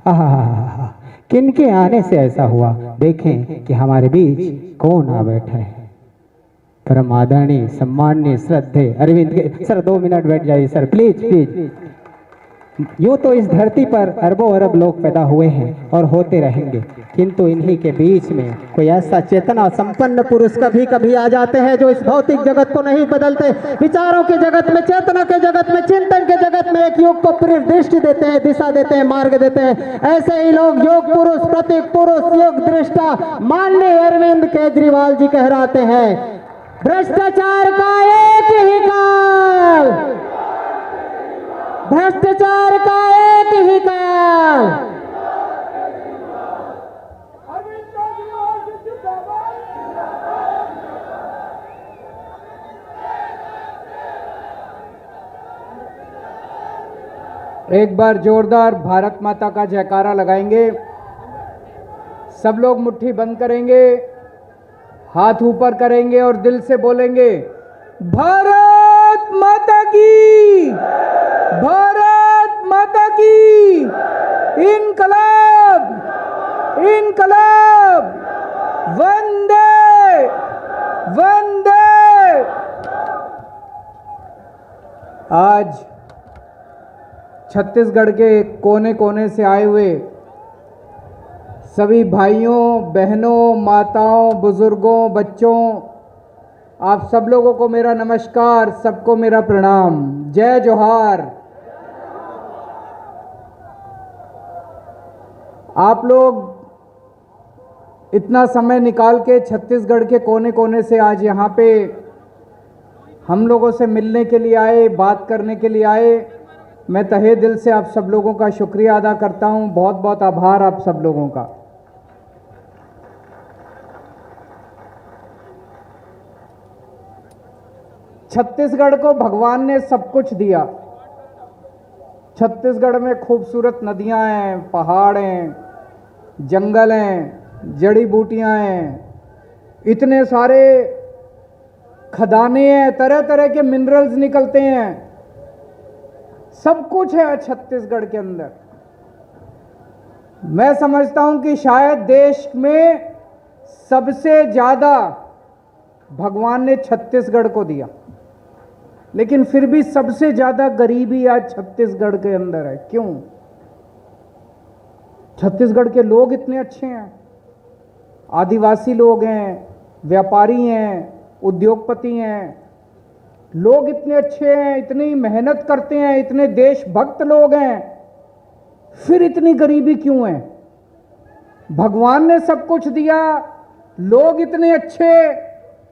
आहा, किनके आने से ऐसा हुआ। देखें कि हमारे बीच कौन आ बैठा है। परम आदरणीय सम्माननीय श्रद्धेय अरविंद के सर 2 मिनट बैठ जाइए सर, प्लीज प्लीज। यूं तो इस धरती पर अरबों अरब लोग पैदा हुए हैं और होते रहेंगे, किंतु इन्हीं के बीच में कोई ऐसा चेतना संपन्न पुरुष कभी कभी आ जाते हैं जो इस भौतिक जगत को नहीं बदलते, विचारों के जगत में, चेतना के जगत में, चिंतन के जगत में एक युग को दृष्टि देते हैं, दिशा देते हैं, मार्ग देते हैं। ऐसे ही लोग योग पुरुष, प्रतीक पुरुष, योग दृष्टा माननीय अरविंद केजरीवाल जी कहलाते हैं। भ्रष्टाचार का एक ही काल, भ्रष्टाचार का एक ही काल। एक बार जोरदार भारत माता का जयकारा लगाएंगे। सब लोग मुट्ठी बंद करेंगे, हाथ ऊपर करेंगे और दिल से बोलेंगे भारत माता की, भारत माता की, इनकलाब, इनकलाब, वंदे वंदे। आज छत्तीसगढ़ के कोने कोने से आए हुए सभी भाइयों, बहनों, माताओं, बुजुर्गों, बच्चों, आप सब लोगों को मेरा नमस्कार, सबको मेरा प्रणाम, जय जोहार। आप लोग इतना समय निकाल के छत्तीसगढ़ के कोने कोने से आज यहाँ पे हम लोगों से मिलने के लिए आए, बात करने के लिए आए। मैं तहे दिल से आप सब लोगों का शुक्रिया अदा करता हूँ, बहुत बहुत आभार आप सब लोगों का। छत्तीसगढ़ को भगवान ने सब कुछ दिया। छत्तीसगढ़ में खूबसूरत नदियां हैं, पहाड़ हैं, जंगल हैं, जड़ी बूटियां हैं, इतने सारे खदाने हैं, तरह तरह के मिनरल्स निकलते हैं, सब कुछ है छत्तीसगढ़ के अंदर। मैं समझता हूं कि शायद देश में सबसे ज्यादा भगवान ने छत्तीसगढ़ को दिया, लेकिन फिर भी सबसे ज्यादा गरीबी आज छत्तीसगढ़ के अंदर है। क्यों? छत्तीसगढ़ के लोग इतने अच्छे हैं, आदिवासी लोग हैं, व्यापारी हैं, उद्योगपति हैं, लोग इतने अच्छे हैं, इतनी मेहनत करते हैं, इतने देशभक्त लोग हैं, फिर इतनी गरीबी क्यों है? भगवान ने सब कुछ दिया, लोग इतने अच्छे,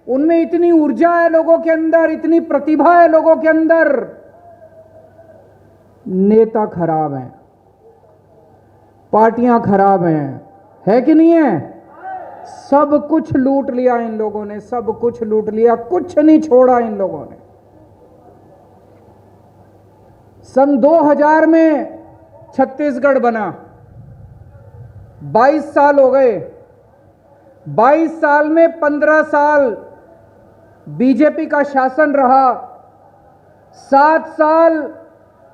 उनमें इतनी ऊर्जा है लोगों के अंदर, इतनी प्रतिभा है लोगों के अंदर, नेता खराब हैं, पार्टियां खराब हैं, है कि नहीं है? सब कुछ लूट लिया इन लोगों ने, सब कुछ लूट लिया, कुछ नहीं छोड़ा इन लोगों ने। सन 2000 में छत्तीसगढ़ बना, 22 साल हो गए। 22 साल में 15 साल बीजेपी का शासन रहा, 7 साल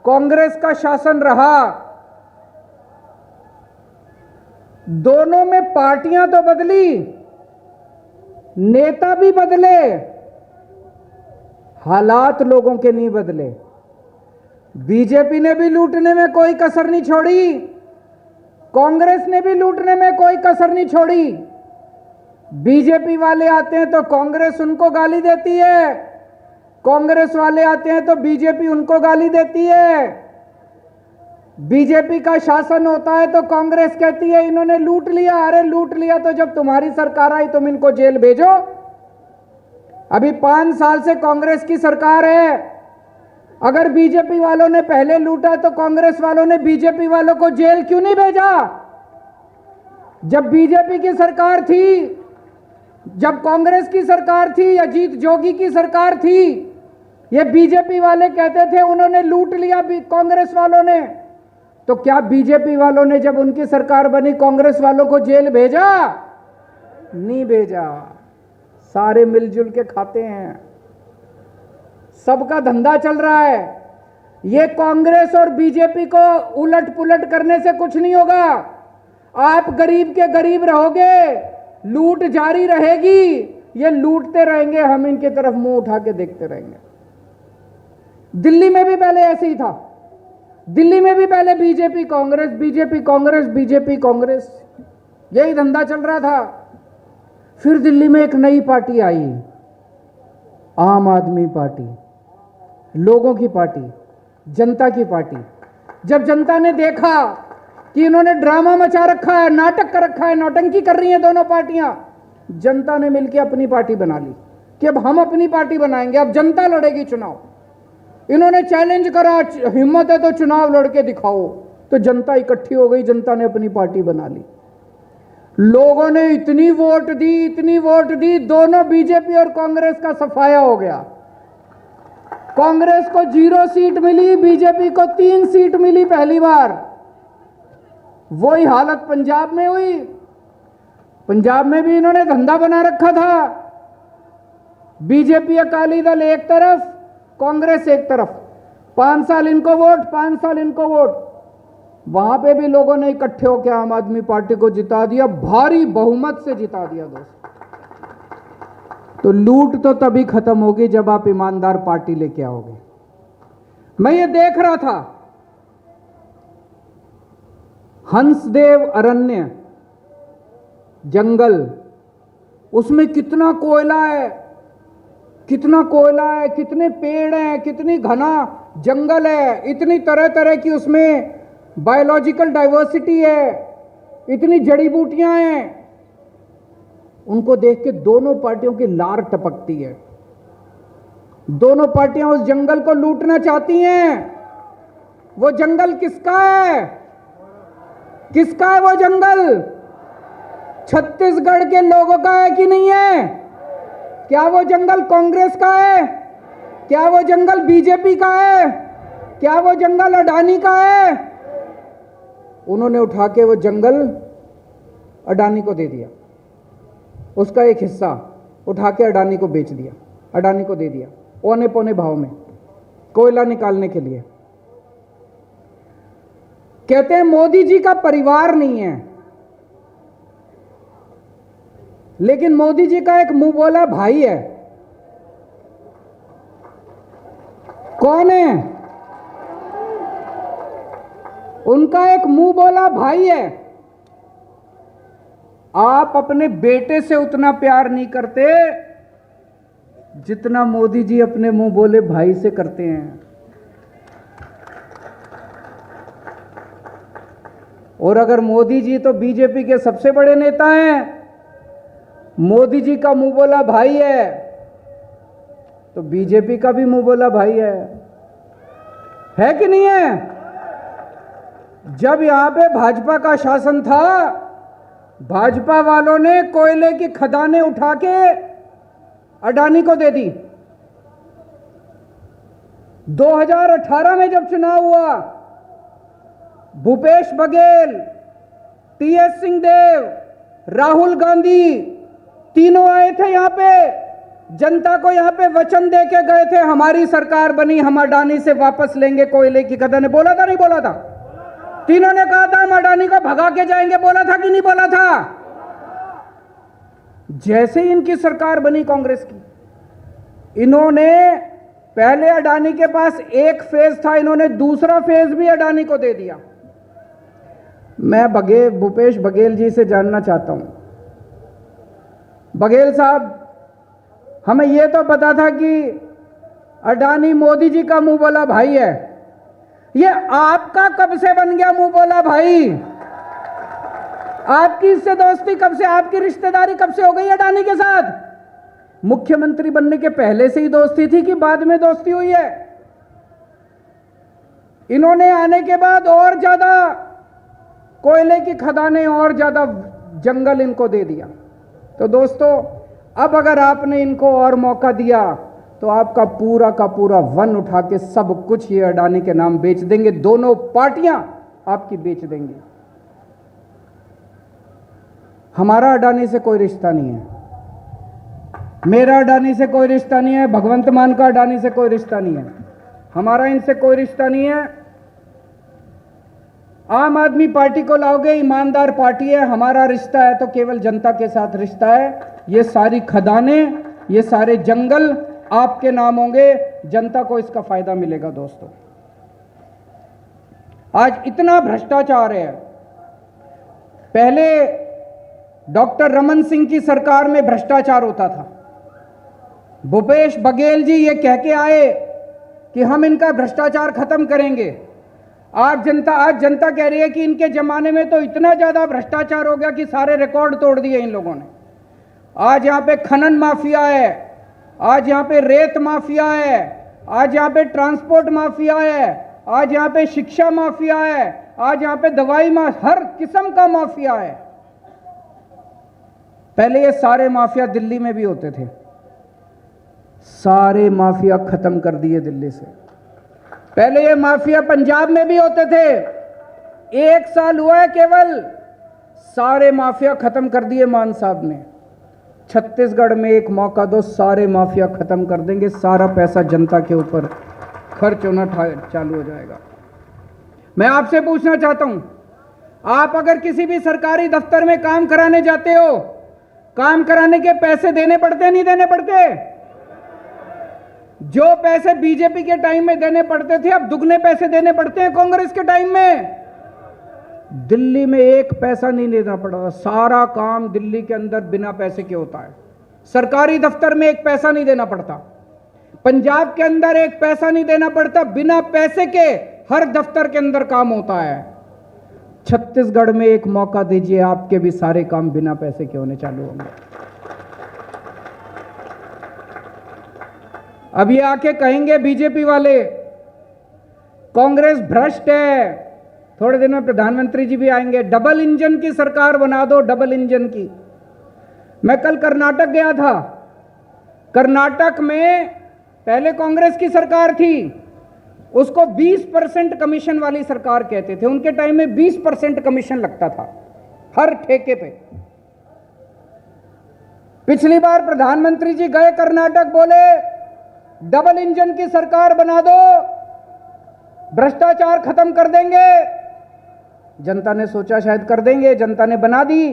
कांग्रेस का शासन रहा। दोनों में पार्टियां तो बदली, नेता भी बदले, हालात लोगों के नहीं बदले। बीजेपी ने भी लूटने में कोई कसर नहीं छोड़ी, कांग्रेस ने भी लूटने में कोई कसर नहीं छोड़ी। बीजेपी वाले आते हैं तो कांग्रेस उनको गाली देती है, कांग्रेस वाले आते हैं तो बीजेपी उनको गाली देती है। बीजेपी का शासन होता है तो कांग्रेस कहती है इन्होंने लूट लिया। अरे लूट लिया तो जब तुम्हारी सरकार आई तुम इनको जेल भेजो। अभी 5 साल से कांग्रेस की सरकार है, अगर बीजेपी वालों ने पहले लूटा तो कांग्रेस वालों ने बीजेपी वालों को जेल क्यों नहीं भेजा? जब बीजेपी की सरकार थी, जब कांग्रेस की सरकार थी, अजीत जोगी की सरकार थी, ये बीजेपी वाले कहते थे उन्होंने लूट लिया कांग्रेस वालों ने, तो क्या बीजेपी वालों ने जब उनकी सरकार बनी कांग्रेस वालों को जेल भेजा? नहीं भेजा। सारे मिलजुल के खाते हैं, सबका धंधा चल रहा है। ये कांग्रेस और बीजेपी को उलट पुलट करने से कुछ नहीं होगा। आप गरीब के गरीब रहोगे, लूट जारी रहेगी, ये लूटते रहेंगे, हम इनकी तरफ मुंह उठा के देखते रहेंगे। दिल्ली में भी पहले ऐसे ही था। दिल्ली में भी पहले BJP Congress, BJP Congress, BJP Congress, यही धंधा चल रहा था। फिर दिल्ली में एक नई पार्टी आई, आम आदमी पार्टी, लोगों की पार्टी, जनता की पार्टी। जब जनता ने देखा कि इन्होंने ड्रामा मचा रखा है, नाटक कर रखा है, नौटंकी कर रही हैं दोनों पार्टियां, जनता ने मिलकर अपनी पार्टी बना ली कि अब हम अपनी पार्टी बनाएंगे, अब जनता लड़ेगी चुनाव। इन्होंने चैलेंज करा, हिम्मत है तो चुनाव लड़के दिखाओ, तो जनता इकट्ठी हो गई, जनता ने अपनी पार्टी बना ली। लोगों ने इतनी वोट दी, इतनी वोट दी, दोनों बीजेपी और कांग्रेस का सफाया हो गया। कांग्रेस को 0 सीट मिली, बीजेपी को 3 सीट मिली पहली बार। वही हालत पंजाब में हुई। पंजाब में भी इन्होंने धंधा बना रखा था। बीजेपी अकाली दल एक तरफ, कांग्रेस एक तरफ, 5 साल इनको वोट, 5 साल इनको वोट। वहां पे भी लोगों ने इकट्ठे होकर आम आदमी पार्टी को जिता दिया, भारी बहुमत से जिता दिया दोस्त। तो लूट तो तभी खत्म होगी जब आप ईमानदार पार्टी लेके आओगे। मैं ये देख रहा था, हंसदेव अरण्य जंगल, उसमें कितना कोयला है, कितना कोयला है, कितने पेड़ हैं, कितनी घना जंगल है, इतनी तरह तरह की उसमें बायोलॉजिकल डाइवर्सिटी है, इतनी जड़ी बूटियां हैं। उनको देख के दोनों पार्टियों की लार टपकती है। दोनों पार्टियां उस जंगल को लूटना चाहती हैं। वो जंगल किसका है? किसका है वो जंगल? छत्तीसगढ़ के लोगों का है कि नहीं है? क्या वो जंगल कांग्रेस का है? क्या वो जंगल बीजेपी का है? क्या वो जंगल अडानी का है? उन्होंने उठा के वो जंगल अडानी को दे दिया, उसका एक हिस्सा उठा के अडानी को बेच दिया, अडानी को दे दिया औने पौने भाव में कोयला निकालने के लिए। कहते हैं मोदी जी का परिवार नहीं है, लेकिन मोदी जी का एक मुंह बोला भाई है। कौन है? उनका एक मुंह बोला भाई है। आप अपने बेटे से उतना प्यार नहीं करते जितना मोदी जी अपने मुंह बोले भाई से करते हैं। और अगर मोदी जी तो बीजेपी के सबसे बड़े नेता हैं, मोदी जी का मुंह बोला भाई है, तो बीजेपी का भी मुंह बोला भाई है कि नहीं है? जब यहां पे भाजपा का शासन था, भाजपा वालों ने कोयले की खदानें उठा के अडानी को दे दी। 2018 में जब चुनाव हुआ, भूपेश बघेल, टीएस सिंहदेव, राहुल गांधी तीनों आए थे यहां पे, जनता को यहां पे वचन दे के गए थे, हमारी सरकार बनी, हम अडानी से वापस लेंगे कोयले की खदानें। बोला था नहीं बोला था? तीनों ने कहा था हम अडानी को भगा के जाएंगे, बोला था कि नहीं बोला था? जैसे ही इनकी सरकार बनी कांग्रेस की, इन्होंने पहले अडानी के पास एक फेज था, इन्होंने दूसरा फेज भी अडानी को दे दिया। मैं भूपेश बघेल जी से जानना चाहता हूं, बघेल साहब, हमें यह तो पता था कि अडानी मोदी जी का मुंह बोला भाई है, ये आपका कब से बन गया मुंह बोला भाई? आपकी इससे दोस्ती कब से, आपकी रिश्तेदारी कब से हो गई अडानी के साथ? मुख्यमंत्री बनने के पहले से ही दोस्ती थी कि बाद में दोस्ती हुई है? इन्होंने आने के बाद और ज्यादा कोयले की खदानें, और ज्यादा जंगल इनको दे दिया। तो दोस्तों, अब अगर आपने इनको और मौका दिया तो आपका पूरा का पूरा वन उठा के सब कुछ ये अडानी के नाम बेच देंगे, दोनों पार्टियां आपकी बेच देंगी। हमारा अडानी से कोई रिश्ता नहीं है, मेरा अडानी से कोई रिश्ता नहीं है, भगवंत मान का अडानी से कोई रिश्ता नहीं है। हमारा इनसे कोई रिश्ता नहीं है। आम आदमी पार्टी को लाओगे, ईमानदार पार्टी है। हमारा रिश्ता है तो केवल जनता के साथ रिश्ता है। ये सारी खदानें, ये सारे जंगल आपके नाम होंगे, जनता को इसका फायदा मिलेगा। दोस्तों, आज इतना भ्रष्टाचार है। पहले डॉक्टर रमन सिंह की सरकार में भ्रष्टाचार होता था। भूपेश बघेल जी ये कह के आए कि हम इनका भ्रष्टाचार खत्म करेंगे। आज जनता कह रही है कि इनके जमाने में तो इतना ज्यादा भ्रष्टाचार हो गया कि सारे रिकॉर्ड तोड़ दिए इन लोगों ने। आज यहां पे खनन माफिया है, आज यहां पे रेत माफिया है, आज यहां पे ट्रांसपोर्ट माफिया है, आज यहां पे शिक्षा माफिया है, आज यहां पे दवाई हर किस्म का माफिया है। पहले ये सारे माफिया दिल्ली में भी होते थे, सारे माफिया खत्म कर दिए दिल्ली से। पहले ये माफिया पंजाब में भी होते थे, 1 साल हुआ है केवल, सारे माफिया खत्म कर दिए मान साहब ने। छत्तीसगढ़ में एक मौका दो, सारे माफिया खत्म कर देंगे, सारा पैसा जनता के ऊपर खर्च होना चालू हो जाएगा। मैं आपसे पूछना चाहता हूं, आप अगर किसी भी सरकारी दफ्तर में काम कराने जाते हो, काम कराने के पैसे देने पड़ते नहीं देने पड़ते? जो पैसे बीजेपी के टाइम में देने पड़ते थे, अब दुगने पैसे देने पड़ते हैं कांग्रेस के टाइम में। दिल्ली में 1 पैसा नहीं देना पड़ा, सारा काम दिल्ली के अंदर बिना पैसे के होता है। सरकारी दफ्तर में 1 पैसा नहीं देना पड़ता, पंजाब के अंदर 1 पैसा नहीं देना पड़ता, बिना पैसे के हर दफ्तर के अंदर काम होता है। छत्तीसगढ़ में एक मौका दीजिए, आपके भी सारे काम बिना पैसे के होने चालू होंगे। अब ये आके कहेंगे बीजेपी वाले कांग्रेस भ्रष्ट है, थोड़े दिन में प्रधानमंत्री जी भी आएंगे, डबल इंजन की सरकार बना दो, डबल इंजन की। मैं कल कर्नाटक गया था, कर्नाटक में पहले कांग्रेस की सरकार थी, उसको 20% कमीशन वाली सरकार कहते थे। उनके टाइम में 20% कमीशन लगता था हर ठेके पे। पिछली बार प्रधानमंत्री जी गए कर्नाटक, बोले डबल इंजन की सरकार बना दो, भ्रष्टाचार खत्म कर देंगे। जनता ने सोचा शायद कर देंगे, जनता ने बना दी।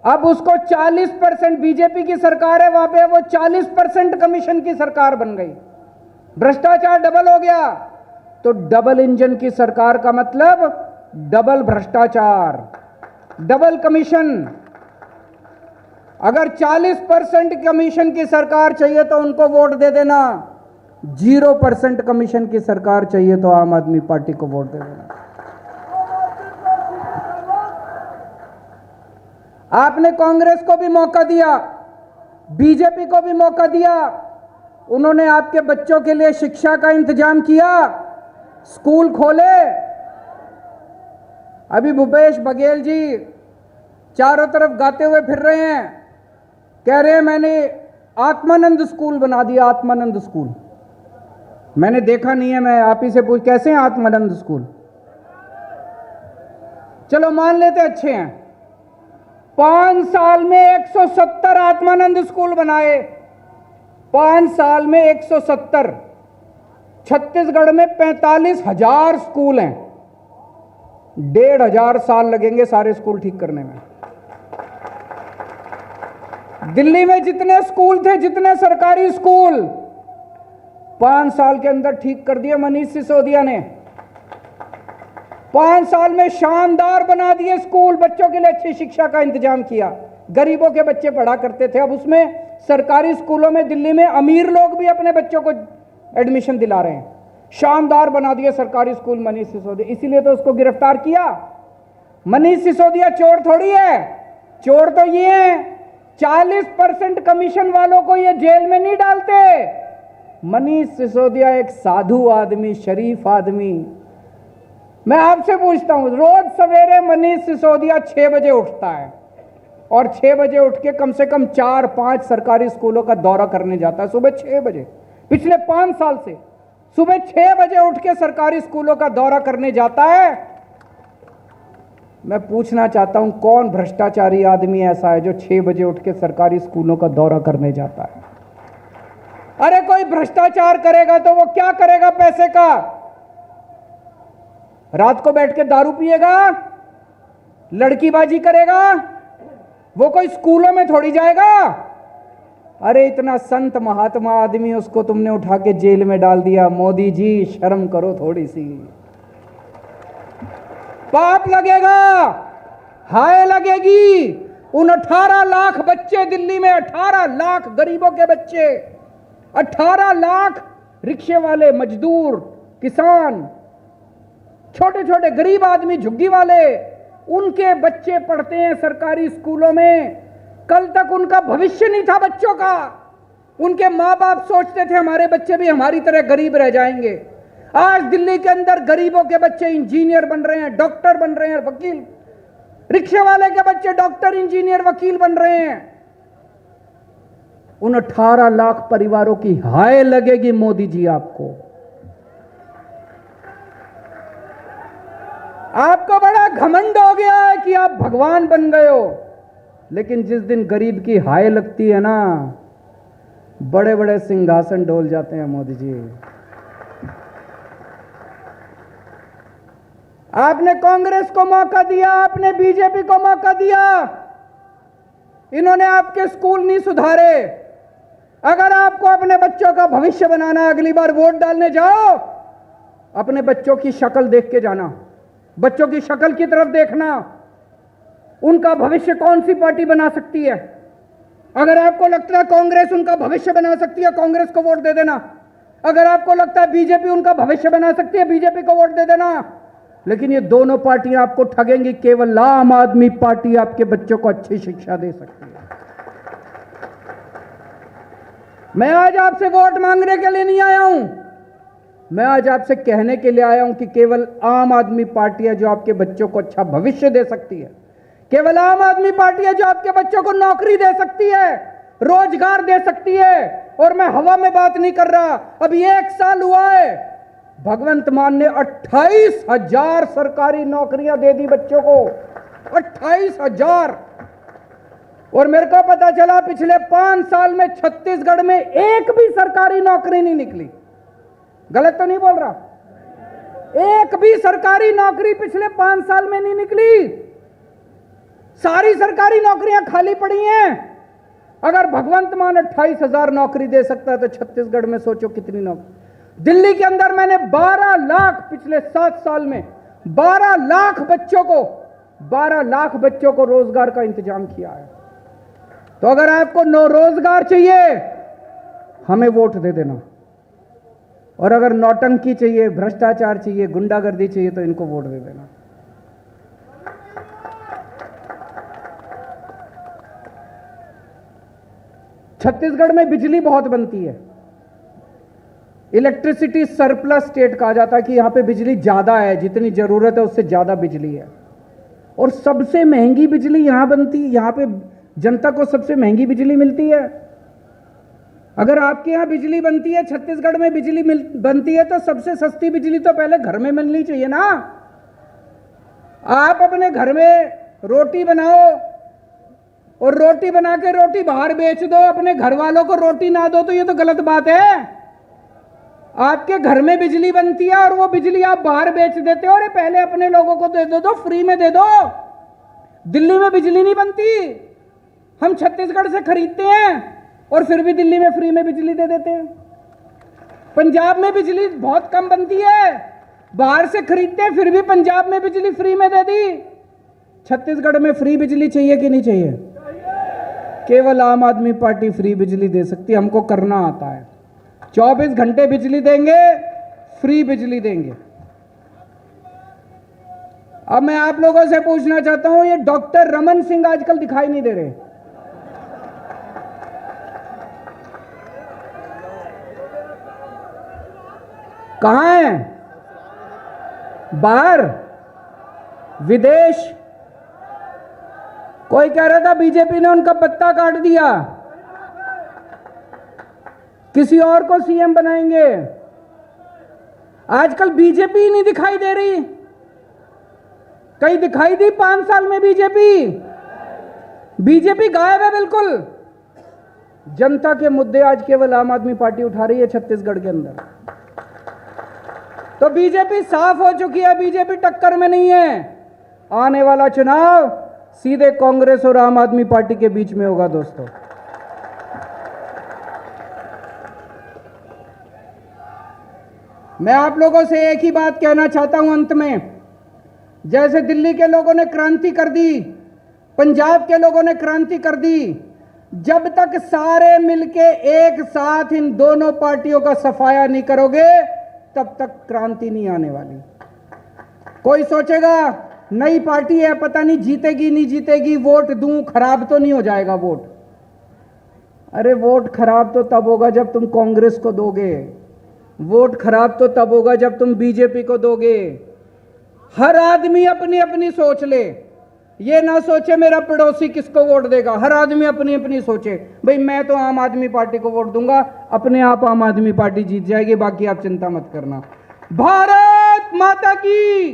अब उसको 40% बीजेपी की सरकार है वहां पे, वो 40% कमीशन की सरकार बन गई, भ्रष्टाचार डबल हो गया। तो डबल इंजन की सरकार का मतलब डबल भ्रष्टाचार, डबल कमीशन। अगर 40% कमीशन की सरकार चाहिए तो उनको वोट दे देना, 0% कमीशन की सरकार चाहिए तो आम आदमी पार्टी को वोट दे देना। आपने कांग्रेस को भी मौका दिया, बीजेपी को भी मौका दिया, उन्होंने आपके बच्चों के लिए शिक्षा का इंतजाम किया, स्कूल खोले। अभी भूपेश बघेल जी चारों तरफ गाते हुए फिर रहे हैं, कह रहे हैं मैंने आत्मानंद स्कूल बना दिया, आत्मानंद स्कूल। मैंने देखा नहीं है, मैं आप ही से पूछ, कैसे हैं आत्मानंद स्कूल? चलो मान लेते अच्छे हैं। 5 साल में 170 आत्मानंद स्कूल बनाए, 5 साल में 170। छत्तीसगढ़ में 45,000 स्कूल हैं, 1,500 साल लगेंगे सारे स्कूल ठीक करने में। दिल्ली में जितने स्कूल थे, जितने सरकारी स्कूल, 5 साल के अंदर ठीक कर दिए मनीष सिसोदिया ने। 5 साल में शानदार बना दिए स्कूल, बच्चों के लिए अच्छी शिक्षा का इंतजाम किया। गरीबों के बच्चे पढ़ा करते थे, अब उसमें सरकारी स्कूलों में दिल्ली में अमीर लोग भी अपने बच्चों को एडमिशन दिला रहे हैं। शानदार बना दिए सरकारी स्कूल मनीष सिसोदिया, इसीलिए तो उसको गिरफ्तार किया। मनीष सिसोदिया चोर थोड़ी है, चोर तो ये है, 40% कमीशन वालों को ये जेल में नहीं डालते। मनीष सिसोदिया एक साधु आदमी, शरीफ आदमी। मैं आपसे पूछता हूं, रोज सवेरे मनीष सिसोदिया 6 बजे उठता है और 6 बजे उठ के कम से कम 4-5 सरकारी स्कूलों का दौरा करने जाता है सुबह 6 बजे। पिछले 5 साल से सुबह 6 बजे उठ के सरकारी स्कूलों का दौरा करने जाता है। मैं पूछना चाहता हूं, कौन भ्रष्टाचारी आदमी ऐसा है जो 6 बजे उठ के सरकारी स्कूलों का दौरा करने जाता है? अरे कोई भ्रष्टाचार करेगा तो वो क्या करेगा पैसे का? रात को बैठ के दारू पिएगा, लड़कीबाजी करेगा, वो कोई स्कूलों में थोड़ी जाएगा। अरे इतना संत महात्मा आदमी, उसको तुमने उठा के जेल में डाल दिया। मोदी जी शर्म करो थोड़ी सी, पाप लगेगा, हाय लगेगी। उन 18 लाख बच्चे दिल्ली में, 18 लाख गरीबों के बच्चे, 18 लाख रिक्शे वाले, मजदूर, किसान, छोटे छोटे गरीब आदमी, झुग्गी वाले, उनके बच्चे पढ़ते हैं सरकारी स्कूलों में। कल तक उनका भविष्य नहीं था बच्चों का। उनके माँ बाप सोचते थे हमारे बच्चे भी हमारी तरह गरीब रह जाएंगे। आज दिल्ली के अंदर गरीबों के बच्चे इंजीनियर बन रहे हैं, डॉक्टर बन रहे हैं, वकील। रिक्शे वाले के बच्चे डॉक्टर, इंजीनियर, वकील बन रहे हैं। उन 18 लाख परिवारों की हाय लगेगी मोदी जी आपको। आपको बड़ा घमंड हो गया है कि आप भगवान बन गए हो, लेकिन जिस दिन गरीब की हाय लगती है ना, बड़े बड़े सिंहासन डोल जाते हैं मोदी जी। आपने कांग्रेस को मौका दिया, आपने बीजेपी को मौका दिया, इन्होंने आपके स्कूल नहीं सुधारे। अगर आपको अपने बच्चों का भविष्य बनाना, अगली बार वोट डालने जाओ, अपने बच्चों की शक्ल देख के जाना, बच्चों की शक्ल की तरफ देखना, उनका भविष्य कौन सी पार्टी बना सकती है। अगर आपको लगता है कांग्रेस उनका भविष्य बना सकती है, कांग्रेस को वोट दे देना। अगर आपको लगता है बीजेपी उनका भविष्य बना सकती है, बीजेपी को वोट दे देना। लेकिन ये दोनों पार्टियां आपको ठगेंगी, केवल आम आदमी पार्टी आपके बच्चों को अच्छी शिक्षा दे सकती है। मैं आज आपसे वोट मांगने के लिए नहीं आया हूं, मैं आज आपसे कहने के लिए आया हूं कि केवल आम आदमी पार्टी है जो आपके बच्चों को अच्छा भविष्य दे सकती है। केवल आम आदमी पार्टी है जो आपके बच्चों को नौकरी दे सकती है, रोजगार दे सकती है। और मैं हवा में बात नहीं कर रहा, अभी 1 साल हुआ है, भगवंत मान ने 28,000 सरकारी नौकरियां दे दी बच्चों को, 28,000। और मेरे को पता चला पिछले 5 साल में छत्तीसगढ़ में एक भी सरकारी नौकरी नहीं निकली। गलत तो नहीं बोल रहा? एक भी सरकारी नौकरी पिछले 5 साल में नहीं निकली। सारी सरकारी नौकरियां खाली पड़ी हैं। अगर भगवंत मान 28,000 नौकरी दे सकता है तो छत्तीसगढ़ में सोचो कितनी नौकरी। दिल्ली के अंदर मैंने 12 लाख, पिछले 7 साल में 12 लाख बच्चों को रोजगार का इंतजाम किया है। तो अगर आपको रोजगार चाहिए, हमें वोट दे देना। और अगर नौटंकी चाहिए, भ्रष्टाचार चाहिए, गुंडागर्दी चाहिए, तो इनको वोट दे देना। छत्तीसगढ़ में बिजली बहुत बनती है, इलेक्ट्रिसिटी सरप्लस स्टेट कहा जाता है कि यहां पे बिजली ज्यादा है, जितनी जरूरत है उससे ज्यादा बिजली है। और सबसे महंगी बिजली यहां बनती है, यहां पे जनता को सबसे महंगी बिजली मिलती है। अगर आपके यहां बिजली बनती है, छत्तीसगढ़ में बिजली बनती है, तो सबसे सस्ती बिजली तो पहले घर में मिलनी चाहिए ना। आप अपने घर में रोटी बनाओ और रोटी बना के रोटी बाहर बेच दो, अपने घर वालों को रोटी ना दो, तो ये तो गलत बात है। आपके घर में बिजली बनती है और वो बिजली आप बाहर बेच देते हो। अरे पहले अपने लोगों को दे दो, तो फ्री में दे दो। दिल्ली में बिजली नहीं बनती, हम छत्तीसगढ़ से खरीदते हैं और फिर भी दिल्ली में फ्री में बिजली दे देते हैं। पंजाब में बिजली बहुत कम बनती है, बाहर से खरीदते हैं, फिर भी पंजाब में बिजली फ्री में दे दी। छत्तीसगढ़ में फ्री बिजली चाहिए कि नहीं चाहिए? केवल आम आदमी पार्टी फ्री बिजली दे सकती है, हमको करना आता है। 24 घंटे बिजली देंगे, फ्री बिजली देंगे। अब मैं आप लोगों से पूछना चाहता हूं, ये डॉक्टर रमन सिंह आजकल दिखाई नहीं दे रहे, कहां हैं? बाहर, विदेश। कोई कह रहा था बीजेपी ने उनका पत्ता काट दिया, किसी और को सीएम बनाएंगे। आजकल बीजेपी ही नहीं दिखाई दे रही। कहीं दिखाई दी 5 साल में बीजेपी? बीजेपी गायब है बिल्कुल। जनता के मुद्दे आज केवल आम आदमी पार्टी उठा रही है छत्तीसगढ़ के अंदर। तो बीजेपी साफ हो चुकी है, बीजेपी टक्कर में नहीं है। आने वाला चुनाव सीधे कांग्रेस और आम आदमी पार्टी के बीच में होगा दोस्तों। मैं आप लोगों से एक ही बात कहना चाहता हूं अंत में। जैसे दिल्ली के लोगों ने क्रांति कर दी, पंजाब के लोगों ने क्रांति कर दी, जब तक सारे मिलके एक साथ इन दोनों पार्टियों का सफाया नहीं करोगे तब तक क्रांति नहीं आने वाली। कोई सोचेगा नई पार्टी है, पता नहीं जीतेगी नहीं जीतेगी, वोट दूं, खराब तो नहीं हो जाएगा वोट। अरे वोट खराब तो तब होगा जब तुम कांग्रेस को दोगे, वोट खराब तो तब होगा जब तुम बीजेपी को दोगे। हर आदमी अपनी अपनी सोच ले, ये ना सोचे मेरा पड़ोसी किसको वोट देगा। हर आदमी अपनी अपनी सोचे, भाई मैं तो आम आदमी पार्टी को वोट दूंगा, अपने आप आम आदमी पार्टी जीत जाएगी, बाकी आप चिंता मत करना। भारत माता की